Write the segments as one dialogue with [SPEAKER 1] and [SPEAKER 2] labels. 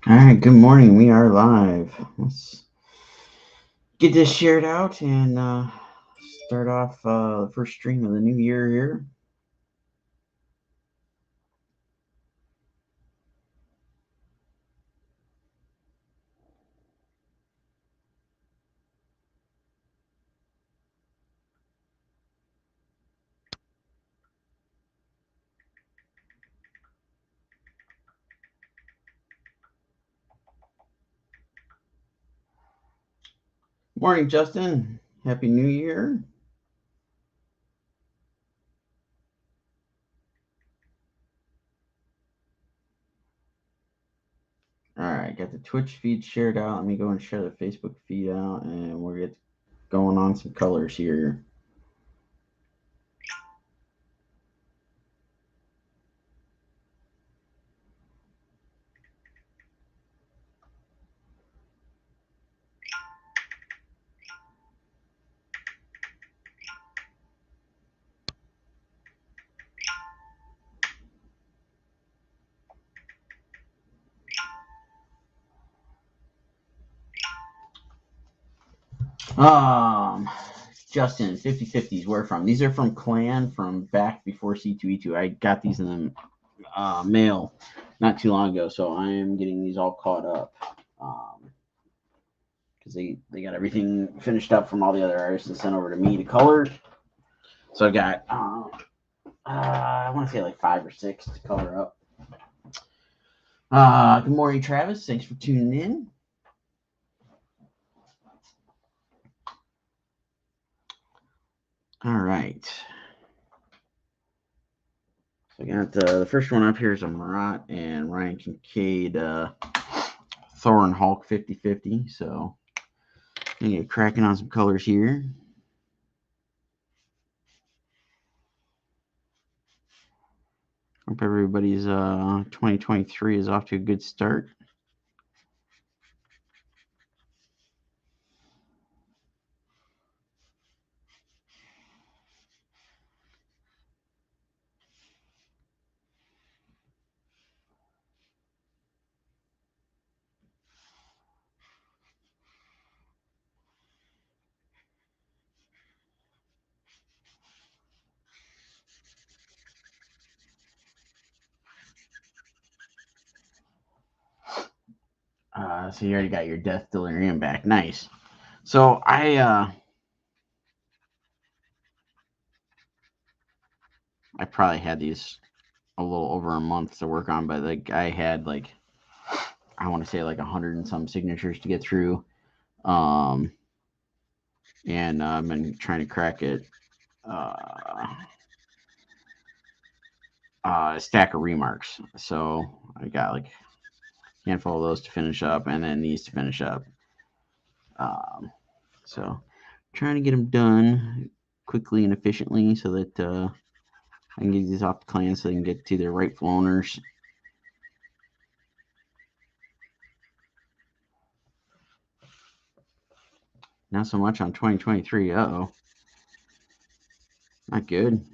[SPEAKER 1] All right, good morning. We are live. Let's get this shared out and start off the first stream of the new year here. Morning, Justin. Happy New Year. All right, got the Twitch feed shared out. Let me go and share the Facebook feed out, and we'll get going on some colors here. Justin, 50/50s, where from? These are from Clan from back before C2E2. I got these in the mail not too long ago, so I am getting these all caught up. Because they got everything finished up from all the other artists and sent over to me to color. So I've got, I want to say like 5 or 6 to color up. Good morning, Travis. Thanks for tuning in. All right. So I got the first one up here is a Marat and Ryan Kincaid Thor and Hulk 50/50. So I'm going to get cracking on some colors here. Hope everybody's 2023 is off to a good start. So you already got your Death Delirium back. Nice. So I probably had these a little over a month to work on, but like I had like I want to say like 100 and some signatures to get through, and I've been trying to crack it. A stack of remarks. So I got like a handful of those to finish up, and then these to finish up. So trying to get them done quickly and efficiently so that I can get these off the clan so they can get to their rightful owners. Not so much on 2023. Uh-oh. Not good.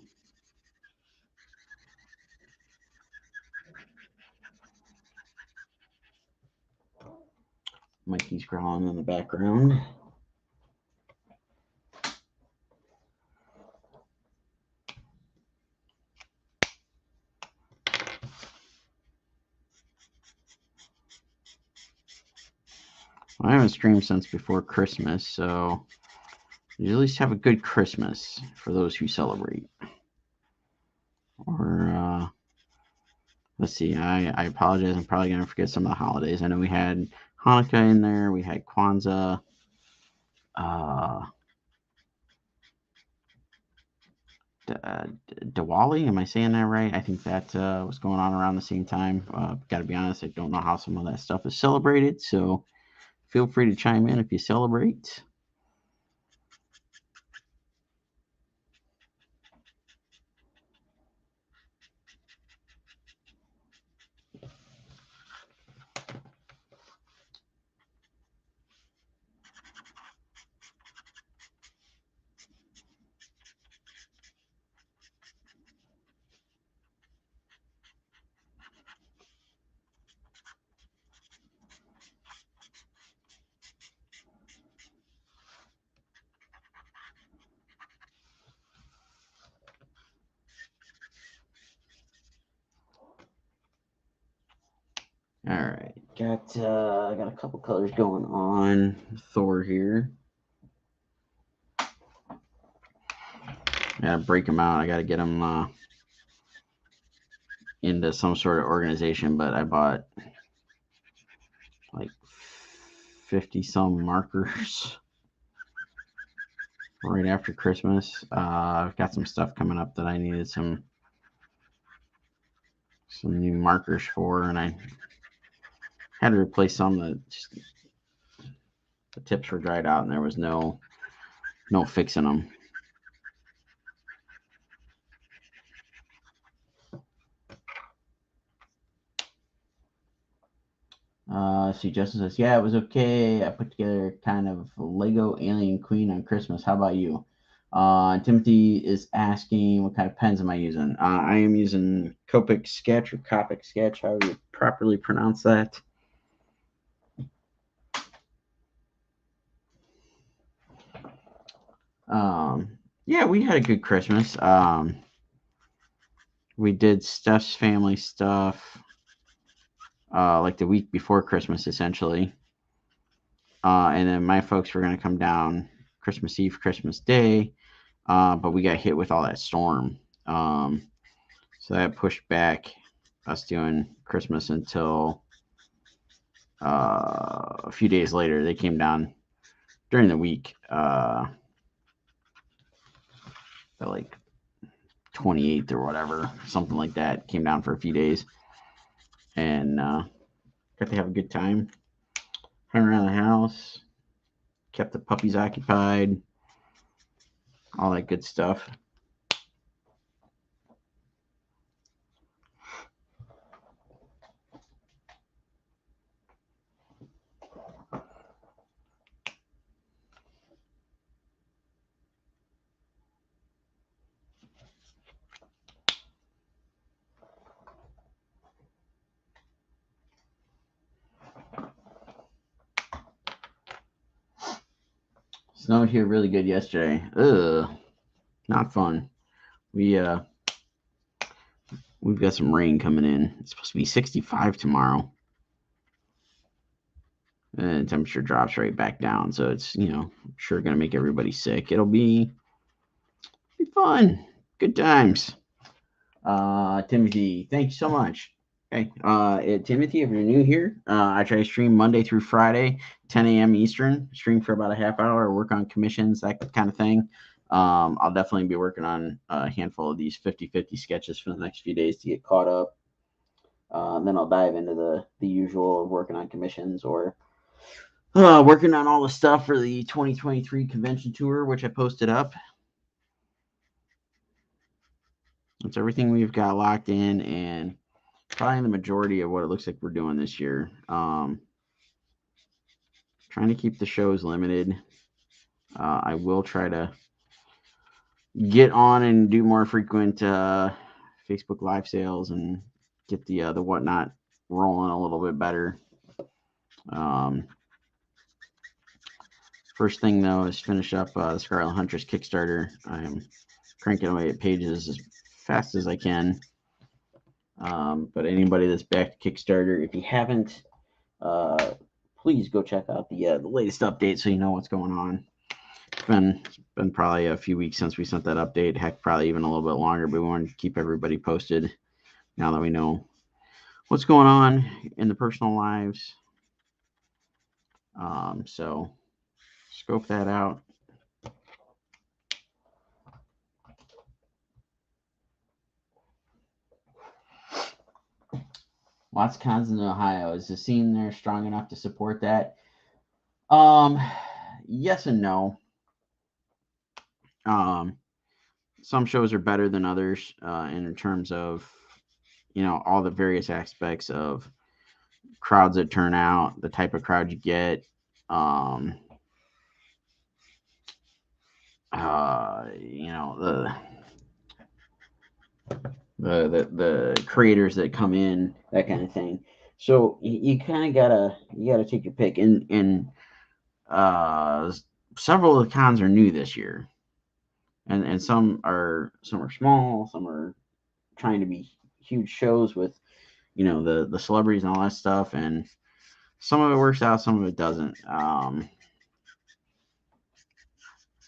[SPEAKER 1] Mikey's growling in the background. Well, I haven't streamed since before Christmas, so you at least have a good Christmas for those who celebrate. Or, let's see, I apologize. I'm probably going to forget some of the holidays. I know we had Hanukkah in there. We had Kwanzaa. Diwali, am I saying that right? I think that was going on around the same time. Got to be honest, I don't know how some of that stuff is celebrated, so feel free to chime in if you celebrate. All right, got a couple colors going on. Thor here. Gotta break them out. I gotta get them into some sort of organization. But I bought like 50 some markers right after Christmas. I've got some stuff coming up that I needed some new markers for, and I had to replace some that just, the tips were dried out, and there was no fixing them. See, Justin says, yeah, it was okay. I put together kind of Lego Alien Queen on Christmas. How about you? Timothy is asking, what kind of pens am I using? I am using Copic Sketch or Copic Sketch, however you properly pronounce that. Yeah, we had a good Christmas. We did Steph's family stuff, like the week before Christmas, essentially. And then my folks were going to come down Christmas Eve, Christmas Day, but we got hit with all that storm. So that pushed back us doing Christmas until a few days later. They came down during the week, like 28th or whatever, something like that. Came down for a few days and got to have a good time. Hung around the house, kept the puppies occupied, all that good stuff. Snowed here really good yesterday. Ugh, not fun. We've got some rain coming in. It's supposed to be 65 tomorrow. And temperature drops right back down, so it's sure gonna make everybody sick. It'll be fun, good times. Timothy, thank you so much. Okay, Timothy, if you're new here, I try to stream Monday through Friday, 10 a.m. Eastern. Stream for about a half hour, work on commissions, that kind of thing. I'll definitely be working on a handful of these 50/50 sketches for the next few days to get caught up. Then I'll dive into the usual working on commissions or working on all the stuff for the 2023 convention tour, which I posted up. That's everything we've got locked in, and probably the majority of what it looks like we're doing this year. Trying to keep the shows limited. I will try to get on and do more frequent Facebook live sales and get the whatnot rolling a little bit better. First thing though is finish up the Scarlet Huntress Kickstarter. I'm cranking away at pages as fast as I can. But anybody that's back to Kickstarter, if you haven't, please go check out the latest update so you know what's going on. It's been probably a few weeks since we sent that update. Heck, probably even a little bit longer, but we wanted to keep everybody posted now that we know what's going on in the personal lives. So scope that out. Lots of cons in Ohio. Is the scene there strong enough to support that? Yes and no. Some shows are better than others in terms of all the various aspects of crowds that turn out, the type of crowd you get, the creators that come in, that kind of thing. So you kind of gotta take your pick. And several of the cons are new this year, and some are small, some are trying to be huge shows with the celebrities and all that stuff, and some of it works out, some of it doesn't.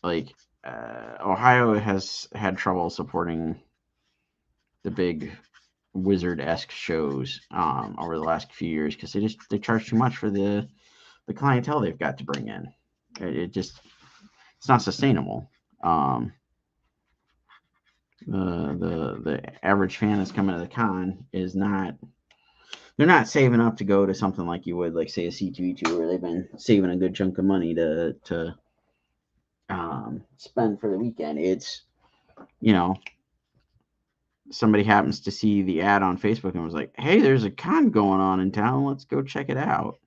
[SPEAKER 1] Like Ohio has had trouble supporting the big wizard-esque shows over the last few years because they charge too much for the clientele they've got to bring in. It's not sustainable. The average fan that's coming to the con is not. They're not saving up to go to something like you would, like say a C2E2, where they've been saving a good chunk of money to spend for the weekend. It's somebody happens to see the ad on Facebook and was like, "Hey, there's a con going on in town. Let's go check it out."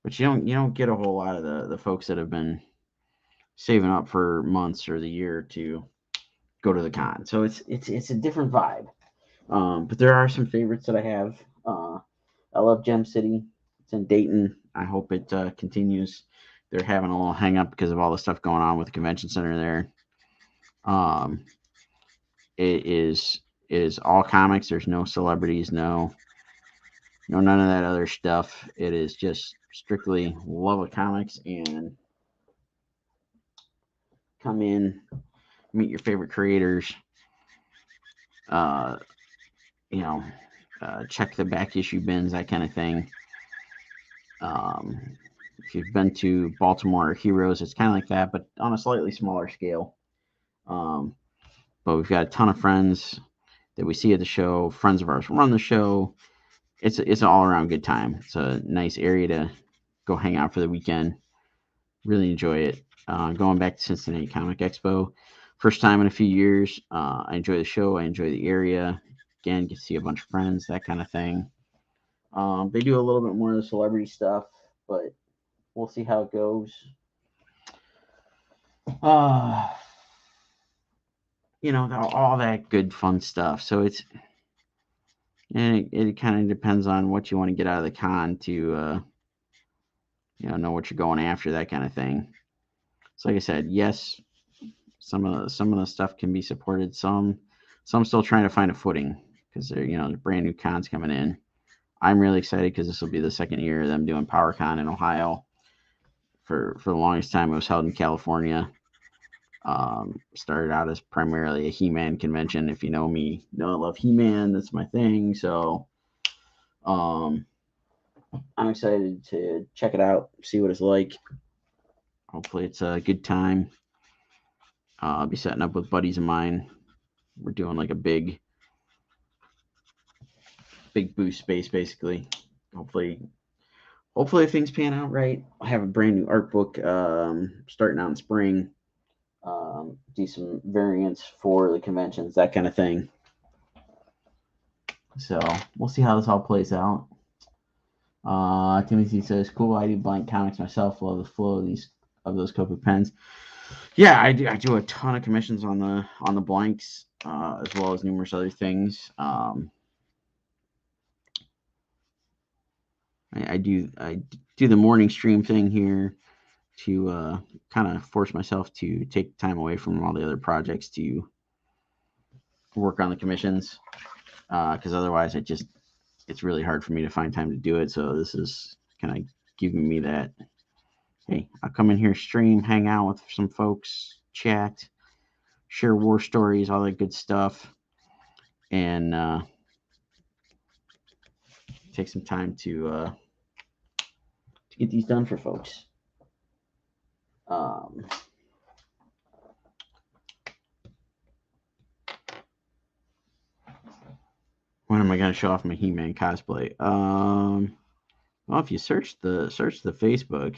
[SPEAKER 1] But you don't get a whole lot of the folks that have been saving up for months or the year to go to the con. So it's a different vibe. But there are some favorites that I have. I love Gem City. It's in Dayton. I hope it continues. They're having a little hang up because of all the stuff going on with the convention center there. It is all comics. There's no celebrities, no none of that other stuff. It is just strictly love of comics and come in, meet your favorite creators. Uh, check the back issue bins, that kind of thing. If you've been to Baltimore Heroes, it's kind of like that, but on a slightly smaller scale. But we've got a ton of friends that we see at the show. Friends of ours run the show. It's an all around good time. It's a nice area to go hang out for the weekend. Really enjoy it. Going back to Cincinnati Comic Expo, first time in a few years. I enjoy the show. I enjoy the area. Again, get to see a bunch of friends, that kind of thing. They do a little bit more of the celebrity stuff, but we'll see how it goes. All that good fun stuff. So it kind of depends on what you want to get out of the con to know what you're going after, that kind of thing. So like I said, yes, some of the stuff can be supported. Some still trying to find a footing because they're brand new cons coming in. I'm really excited because this will be the second year of them doing PowerCon in Ohio. For the longest time, it was held in California. Started out as primarily a He-Man convention. If you know me, I love He-Man. That's my thing. So I'm excited to check it out, see what it's like. Hopefully it's a good time. I'll be setting up with buddies of mine. We're doing like a big booth space, basically. Hopefully things pan out right. I have a brand new art book starting out in spring. Do some variants for the conventions, that kind of thing. So we'll see how this all plays out. Timothy says, "Cool. I do blank comics myself. Love the flow of those Kopu pens." Yeah, I do a ton of commissions on the blanks, as well as numerous other things. I do the morning stream thing here to kind of force myself to take time away from all the other projects to work on the commissions, because otherwise it's really hard for me to find time to do it. So this is kind of giving me that, hey, I'll come in here, stream, hang out with some folks, chat, share war stories, all that good stuff, and take some time to get these done for folks. When am I going to show off my He-Man cosplay? Well, if you search the Facebook,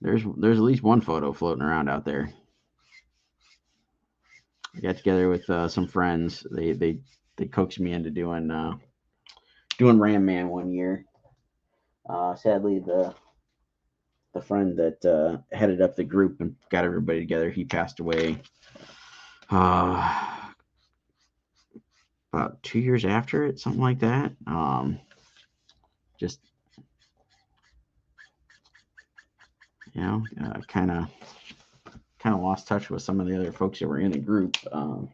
[SPEAKER 1] there's at least one photo floating around out there. I got together with some friends. They coaxed me into doing Ram Man one year. Sadly, the friend that headed up the group and got everybody together, he passed away about 2 years after it, something like that. Just kind of lost touch with some of the other folks that were in the group. I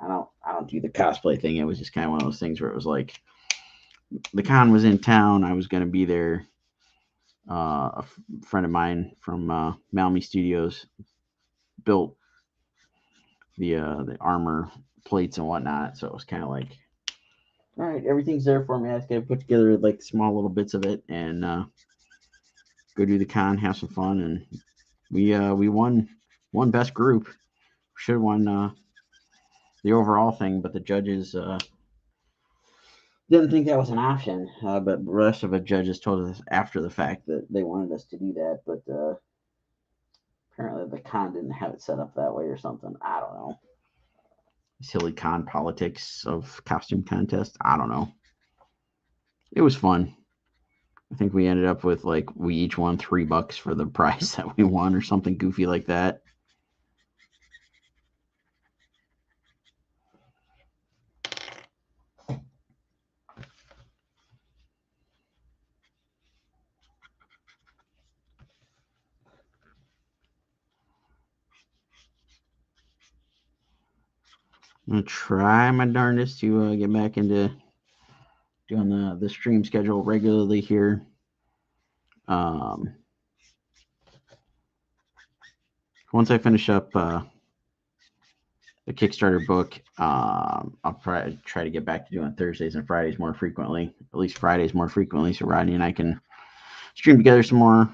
[SPEAKER 1] don't do the cosplay thing. It was just kind of one of those things where it was like the con was in town. I was going to be there. Friend of mine from Malmy Studios built the armor plates and whatnot, so it was kind of like, all right, everything's there for me. I just got to put together like small little bits of it and go do the con, have some fun, and we won best group. Should have won the overall thing, but the judges didn't think that was an option. But the rest of the judges told us after the fact that they wanted us to do that, but apparently the con didn't have it set up that way or something. I don't know. Silly con politics of costume contest. I don't know. It was fun. I think we ended up with like we each won $3 for the prize that we won or something goofy like that. I'm gonna try my darndest to get back into doing the stream schedule regularly here. Once I finish up the Kickstarter book, I'll probably try to get back to doing Thursdays and Fridays more frequently, at least Fridays more frequently, so Rodney and I can stream together some more.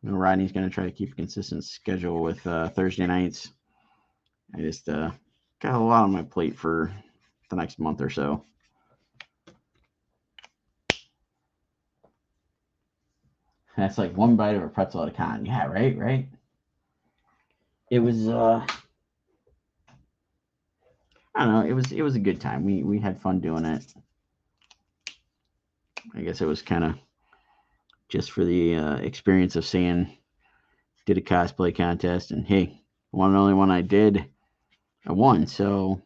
[SPEAKER 1] You know, Rodney's going to try to keep a consistent schedule with Thursday nights. I just got a lot on my plate for the next month or so. That's like one bite of a pretzel at a con. Yeah, right. It was I don't know, it was a good time. We had fun doing it. I guess it was kind of just for the experience of saying did a cosplay contest, and hey, one and only one I did, I won, so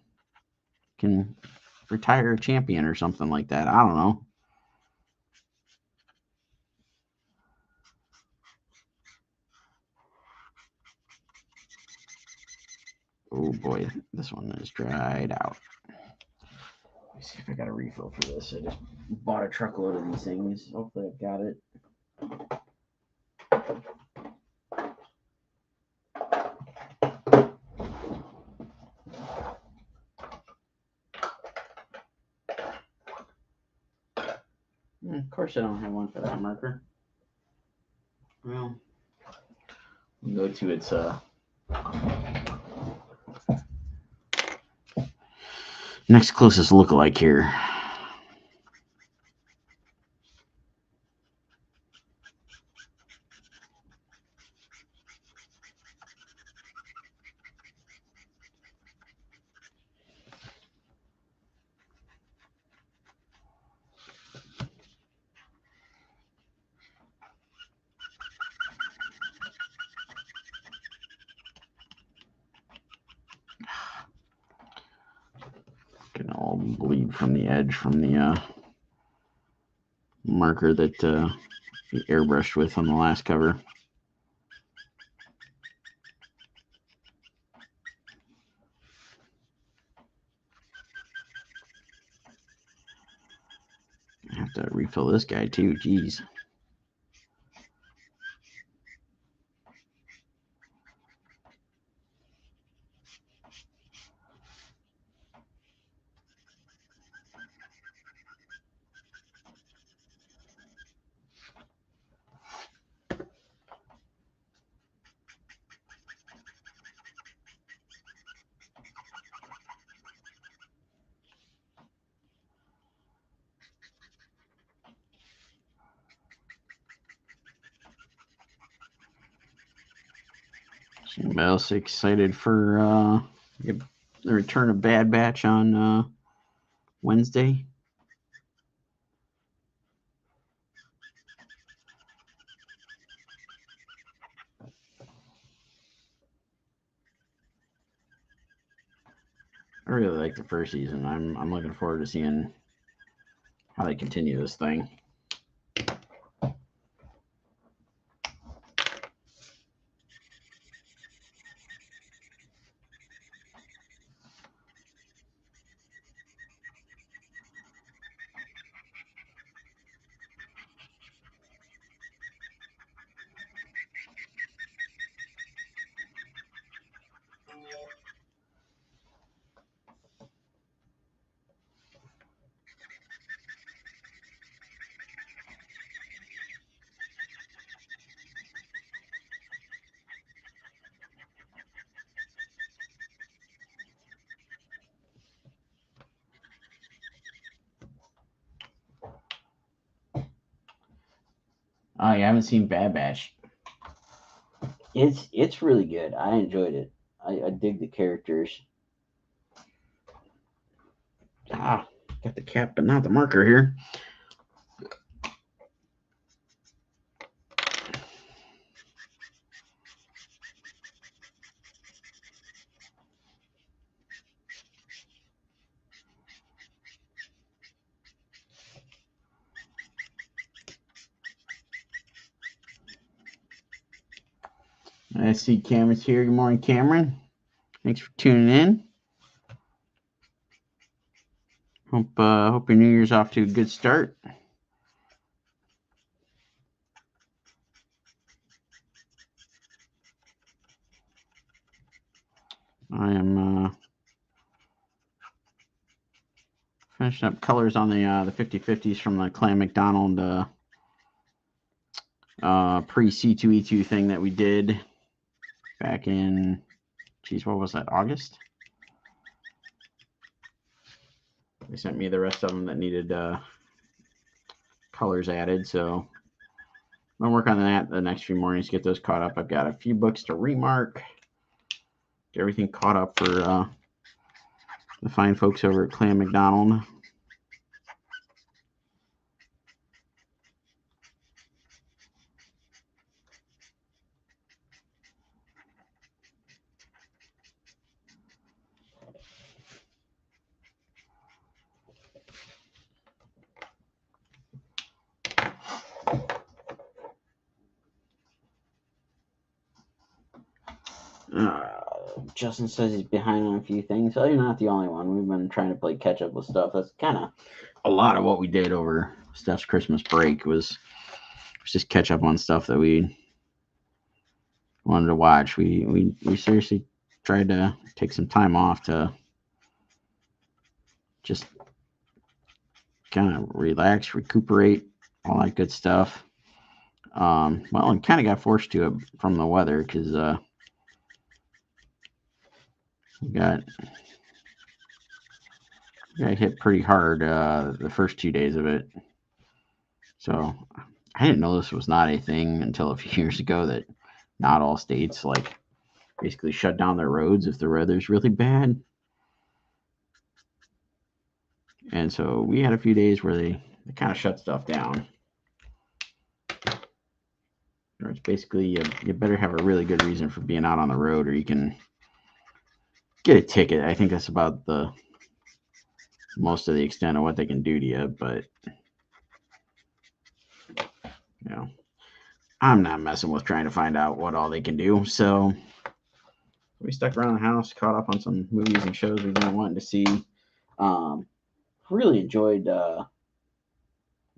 [SPEAKER 1] can retire a champion or something like that. I don't know. Oh boy, this one is dried out. Let me see if I got a refill for this. I just bought a truckload of these things. Hopefully I've got it. Of course I don't have one for that marker. Well, we'll go to its next closest lookalike here. Can all bleed from the edge from the marker that he airbrushed with on the last cover. I have to refill this guy too. Jeez. Anybody else excited for the return of Bad Batch on Wednesday? I really like the first season. I'm looking forward to seeing how they continue this thing. I haven't seen Bad Batch. It's really good. I enjoyed it. I dig the characters. Got the cap, but not the marker here. I see Cameron's here. Good morning, Cameron. Thanks for tuning in. Hope your New Year's off to a good start. I am finishing up colors on the 50/50s from the Clan McDonald pre C2E2 thing that we did back in, geez, what was that, August? They sent me the rest of them that needed colors added, so I'm gonna work on that the next few mornings, get those caught up. I've got a few books to remark, get everything caught up for the fine folks over at Clan McDonald. Justin says he's behind on a few things. So you're not the only one. We've been trying to play catch up with stuff. That's kind of a lot of what we did over Steph's Christmas break was just catch up on stuff that we wanted to watch. We seriously tried to take some time off to just kind of relax, recuperate, all that good stuff. Well, and kind of got forced to it from the weather because we got hit pretty hard the first 2 days of it. So I didn't know this was not a thing until a few years ago, that not all states like basically shut down their roads if the weather's really bad. And so we had a few days where they kind of shut stuff down. Or it's basically you better have a really good reason for being out on the road, or you can get a ticket. I think that's about the most of the extent of what they can do to you. But you know, I'm not messing with trying to find out what all they can do. So we stuck around the house, caught up on some movies and shows we've been wanting to see. Really enjoyed The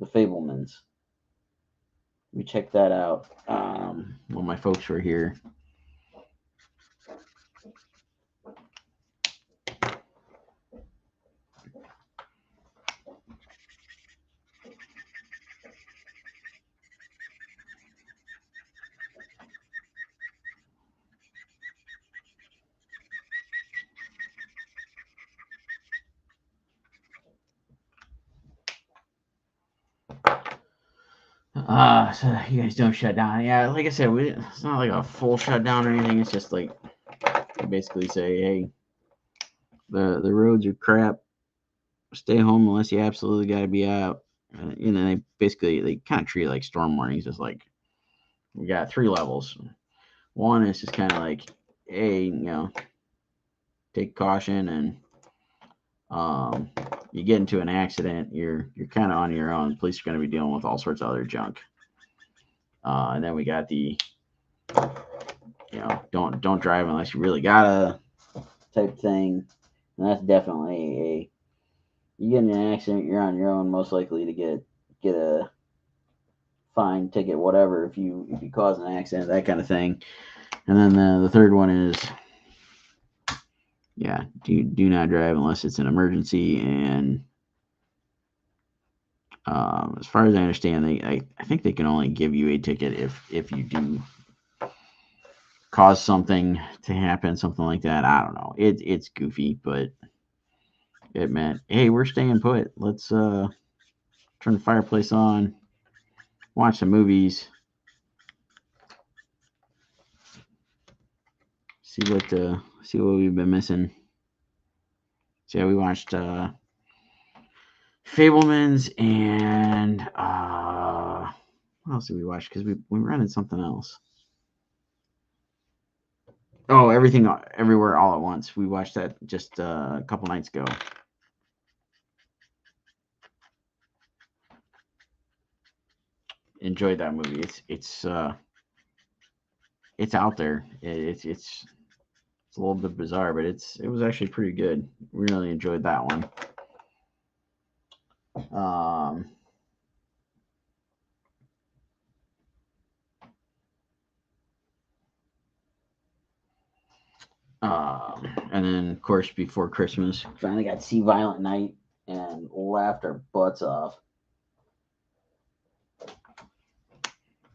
[SPEAKER 1] Fabelmans. We checked that out when my folks were here. So you guys don't shut down. Yeah, like I said, it's not like a full shutdown or anything. It's just like they basically say, hey, the roads are crap. Stay home unless you absolutely got to be out. They kind of treat it like storm warnings. It's like we got 3 levels. One is just kind of like, hey, take caution, and you get into an accident, you're kind of on your own. Police are going to be dealing with all sorts of other junk. And then we got the, don't drive unless you really gotta type thing. And that's definitely you get in an accident, you're on your own, most likely to get a fine, ticket, whatever, if you cause an accident, that kind of thing. And then the third one is, do not drive unless it's an emergency. And as far as I understand, I think they can only give you a ticket if you do cause something to happen, something like that. I don't know. It's goofy, but it meant, hey, we're staying put. Let's turn the fireplace on, watch some movies, see what we've been missing. So yeah, we watched Fablemans and what else did we watch? Because we rented something else. Oh, Everything Everywhere All at Once. We watched that just a couple nights ago. Enjoyed that movie. It's out there. It's a little bit bizarre, but it was actually pretty good. We really enjoyed that one. Um, and then of course before Christmas, finally got to see Violent Night and laughed our butts off.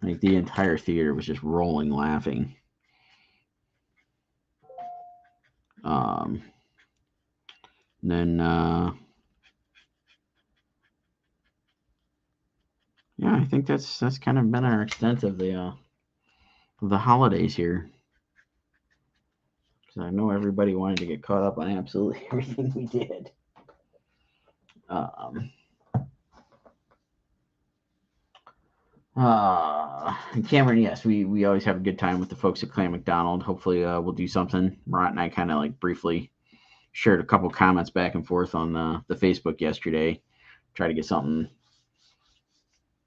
[SPEAKER 1] Like the entire theater was just rolling laughing. Um, then yeah, I think that's kind of been our extent of the holidays here. Because I know everybody wanted to get caught up on absolutely everything we did. Um, Cameron, yes, we always have a good time with the folks at Clan McDonald. Hopefully, we'll do something. Marat and I kind of like briefly shared a couple comments back and forth on the Facebook yesterday. Try to get something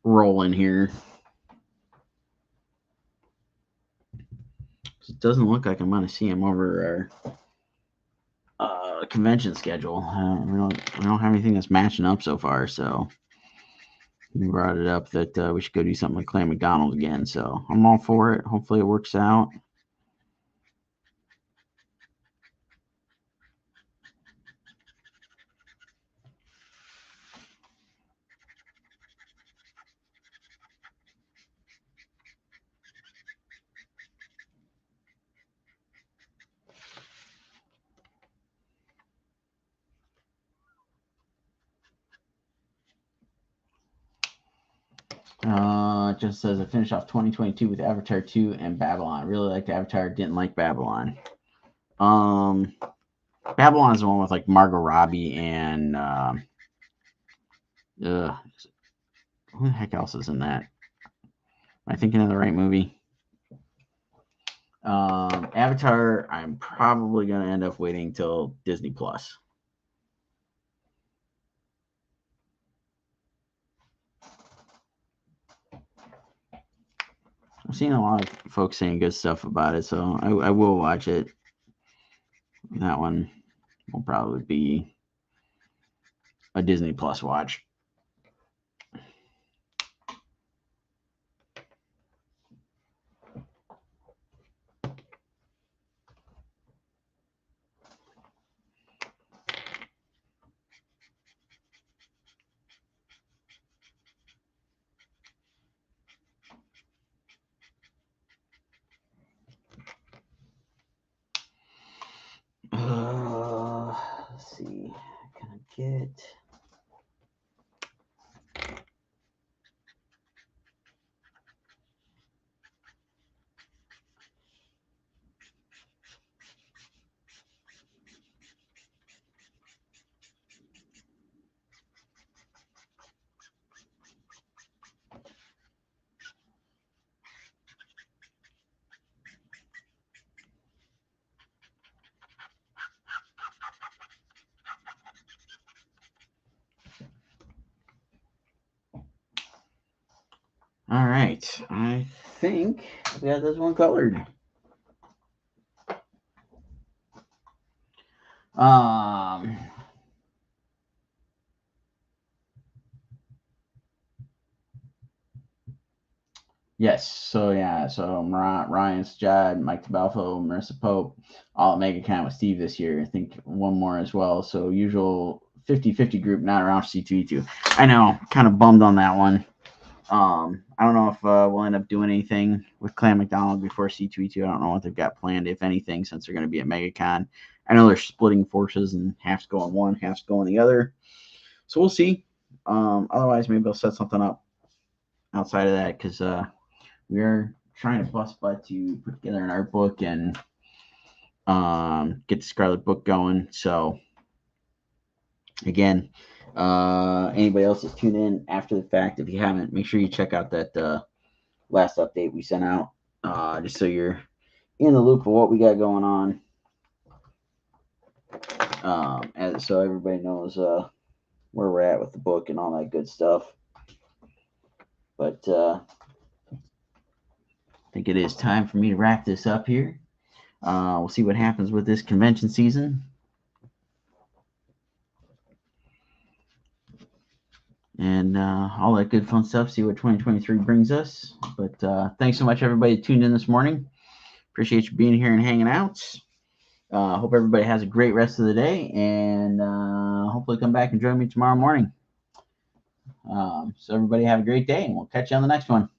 [SPEAKER 1] rolling here. It doesn't look like I'm going to see him over our convention schedule. We don't have anything that's matching up so far, so we brought it up that we should go do something with Clan McDonald again. So I'm all for it. Hopefully it works out. It just says I finished off 2022 with Avatar 2 and Babylon. Really liked Avatar, didn't like Babylon. Babylon's the one with like Margot Robbie and who the heck else is in that? Am I thinking of the right movie? Avatar, I'm probably gonna end up waiting till Disney Plus. I've seen a lot of folks saying good stuff about it, so I will watch it. That one will probably be a Disney Plus watch. Let's see. Can I get? All right. I think we got this one colored. Yes. So yeah. So Ryan Sajad, Mike Tabalfo, Marissa Pope, all at MegaCon with Steve this year. I think one more as well. So usual 50-50 group, not around C2E2. I know. Kind of bummed on that one. I don't know if we'll end up doing anything with Clan McDonald before C2E2. I don't know what they've got planned, if anything, since they're going to be at MegaCon. I know they're splitting forces and half's going one, half's going the other. So we'll see. Otherwise, maybe they'll set something up outside of that because we are trying to bust butt to put together an art book and get the Scarlet Book going. So again, anybody else that's tuned in after the fact, if you haven't, make sure you check out that last update we sent out, just so you're in the loop of what we got going on. So everybody knows where we're at with the book and all that good stuff. But I think it is time for me to wrap this up here. We'll see what happens with this convention season. And all that good fun stuff. See what 2023 brings us. But thanks so much, everybody, tuned in this morning. Appreciate you being here and hanging out. Hope everybody has a great rest of the day, and hopefully come back and join me tomorrow morning. So everybody have a great day, and we'll catch you on the next one.